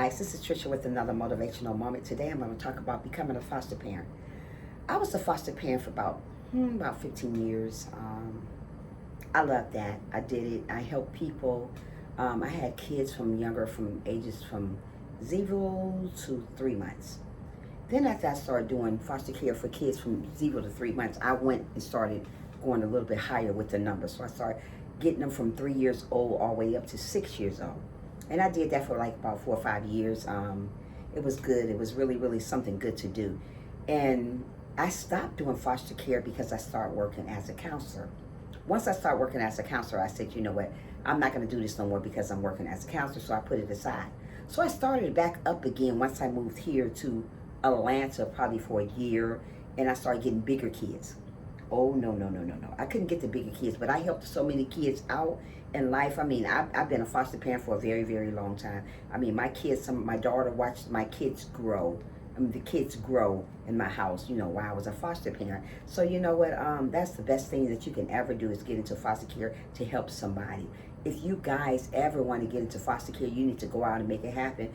guys, this is Trisha with another motivational moment. Today I'm going to talk about becoming a foster parent. I was a foster parent for about 15 years. I love that. I did it. I helped people. I had kids from ages from 0 to 3 months. Then after I started doing foster care for kids from 0 to 3 months, I went and started going a little bit higher with the numbers. So I started getting them from 3 years old all the way up to 6 years old. And I did that for like about 4 or 5 years. It was good. It was really, really something good to do. And I stopped doing foster care because I started working as a counselor. Once I started working as a counselor, I said, you know what, I'm not going to do this no more because I'm working as a counselor, so I put it aside. So I started back up again once I moved here to Atlanta, probably for a year, and I started getting bigger kids. Oh, no. I couldn't get the bigger kids, but I helped so many kids out in life. I mean, I've been a foster parent for a very, very long time. I mean, my daughter watched my kids grow. I mean, the kids grow in my house, while I was a foster parent. So you know what, that's the best thing that you can ever do is get into foster care to help somebody. If you guys ever want to get into foster care, you need to go out and make it happen.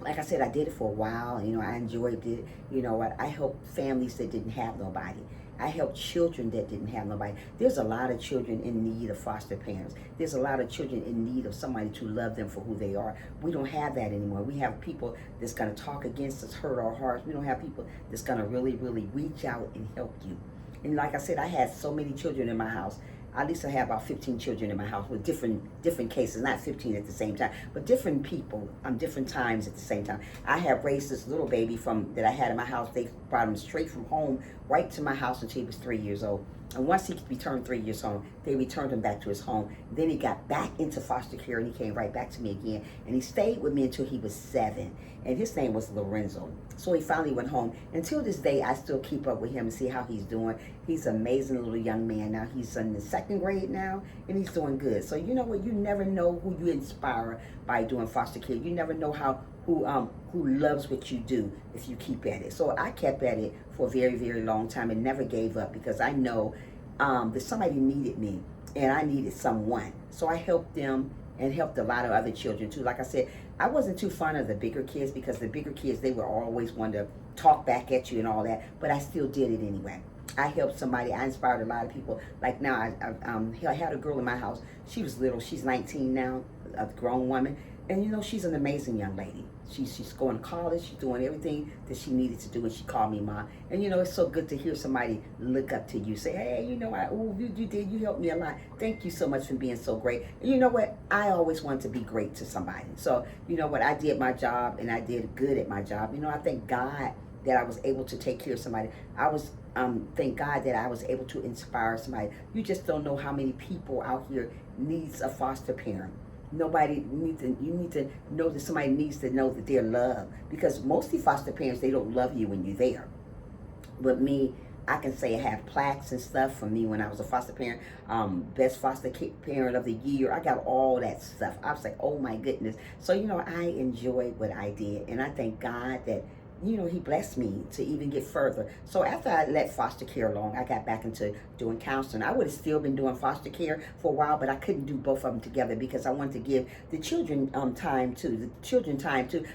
Like I said, I did it for a while. I enjoyed it. You know what? I helped families that didn't have nobody. I helped children that didn't have nobody. There's a lot of children in need of foster parents. There's a lot of children in need of somebody to love them for who they are. We don't have that anymore. We have people that's going to talk against us, hurt our hearts. We don't have people that's going to really, really reach out and help you. And like I said, I had so many children in my house. At least I had about 15 children in my house with different cases, not 15 at the same time, but different people on different times at the same time. I have raised this little baby that I had in my house. They brought him straight from home right to my house until he was 3 years old. And once he returned 3 years old, they returned him back to his home. Then he got back into foster care and he came right back to me again. And he stayed with me until he was 7. And his name was Lorenzo. So he finally went home. Until this day, I still keep up with him and see how he's doing. He's an amazing little young man now. He's in the 2nd grade now and he's doing good. So you know what? You never know who you inspire by doing foster care. You never know who loves what you do if you keep at it. So I kept at it for a very, very long time and never gave up because I know that somebody needed me and I needed someone. So I helped them and helped a lot of other children too. Like I said, I wasn't too fond of the bigger kids because the bigger kids, they were always one to talk back at you and all that, but I still did it anyway. I helped somebody. I inspired a lot of people. Like now, I had a girl in my house. She was little. She's 19 now, a grown woman. And she's an amazing young lady. She's going to college. She's doing everything that she needed to do. And she called me Mom. And it's so good to hear somebody look up to you. Say, hey, you helped me a lot. Thank you so much for being so great. And you know what? I always want to be great to somebody. So you know what? I did my job and I did good at my job. I thank God that I was able to take care of somebody. Thank God that I was able to inspire somebody. You just don't know how many people out here needs a foster parent. You need to know that somebody needs to know that they're loved, because mostly foster parents, they don't love you when you're there. But me, I can say I have plaques and stuff from me when I was a foster parent, best foster parent of the year. I got all that stuff. I was like, oh my goodness. So I enjoyed what I did, and I thank God that he blessed me to even get further. So after I let foster care alone, I got back into doing counseling. I would have still been doing foster care for a while, but I couldn't do both of them together because I wanted to give the children time too,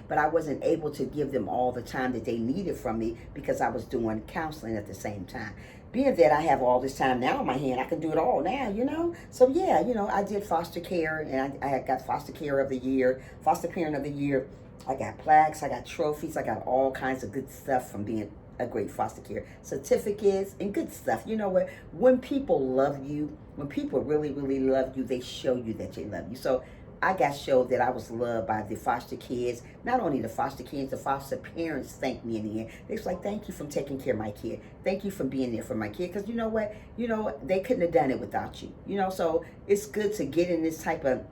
but I wasn't able to give them all the time that they needed from me because I was doing counseling at the same time. Being that I have all this time now in my hand, I can do it all now, So yeah, I did foster care, and I got foster care of the year, foster parent of the year. I got plaques, I got trophies, I got all kinds of good stuff from being a great foster care. Certificates and good stuff. You know what? When people love you, when people really, really love you, they show you that they love you. So I got showed that I was loved by the foster kids. Not only the foster kids, the foster parents thanked me in the end. They was like, thank you for taking care of my kid. Thank you for being there for my kid. Because you know what? They couldn't have done it without you. So it's good to get in this type of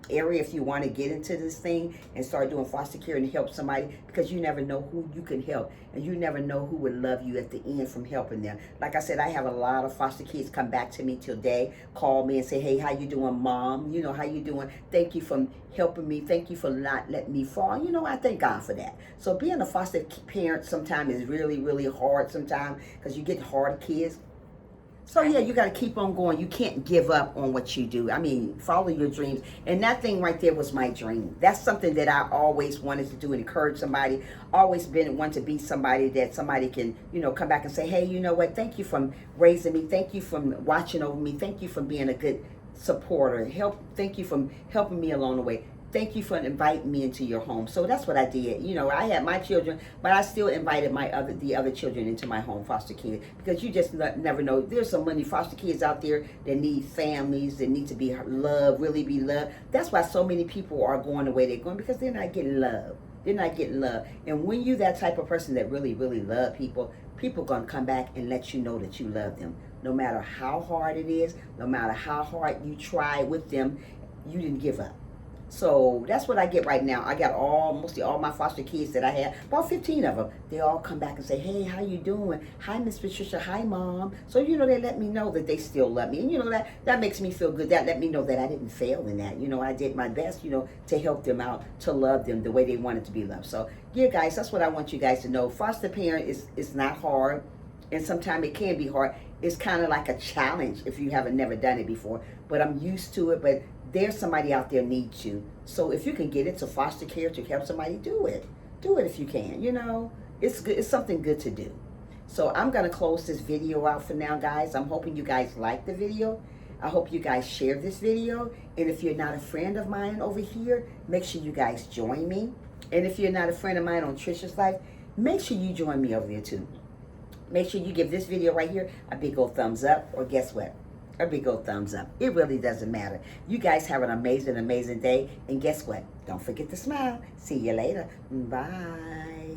area if you want to get into this thing and start doing foster care and help somebody, because you never know who you can help. And you never know who would love you at the end from helping them. Like I said, I have a lot of foster kids come back to me today, call me and say, hey, how you doing, Mom? How you doing? Thank you for helping me. Thank you for not letting me fall. I thank God for that. So being a foster parent sometimes is really, really hard sometimes because you get harder kids. So yeah, you got to keep on going. You can't give up on what you do. I mean, follow your dreams. And that thing right there was my dream. That's something that I always wanted to do and encourage somebody. Always been one to be somebody that somebody can, come back and say, hey, you know what? Thank you for raising me. Thank you for watching over me. Thank you for being a good supporter. Thank you for helping me along the way. Thank you for inviting me into your home. So that's what I did. I had my children, but I still invited the other children into my home, foster kids, because you just never know. There's so many foster kids out there that need families, that need to be loved, really be loved. That's why so many people are going the way they're going, because they're not getting love. They're not getting love. And when you're that type of person that really, really love people, people are going to come back and let you know that you love them. No matter how hard it is, no matter how hard you try with them, you didn't give up. So that's what I get right now. I got mostly all my foster kids that I had, about 15 of them. They all come back and say, hey, how you doing? Hi, Miss Patricia. Hi, Mom. So, they let me know that they still love me. And, that makes me feel good. That let me know that I didn't fail in that. I did my best, to help them out, to love them the way they wanted to be loved. So, yeah, guys, that's what I want you guys to know. Foster parent is not hard. And sometimes it can be hard. It's kind of like a challenge if you haven't never done it before. But I'm used to it. But there's somebody out there needs you. So if you can get into foster care to help somebody, do it. Do it if you can. It's good. It's something good to do. So I'm going to close this video out for now, guys. I'm hoping you guys like the video. I hope you guys share this video. And if you're not a friend of mine over here, make sure you guys join me. And if you're not a friend of mine on Tricia's Life, make sure you join me over there too. Make sure you give this video right here a big old thumbs up, or guess what? A big old thumbs up. It really doesn't matter. You guys have an amazing, amazing day. And guess what? Don't forget to smile. See you later. Bye.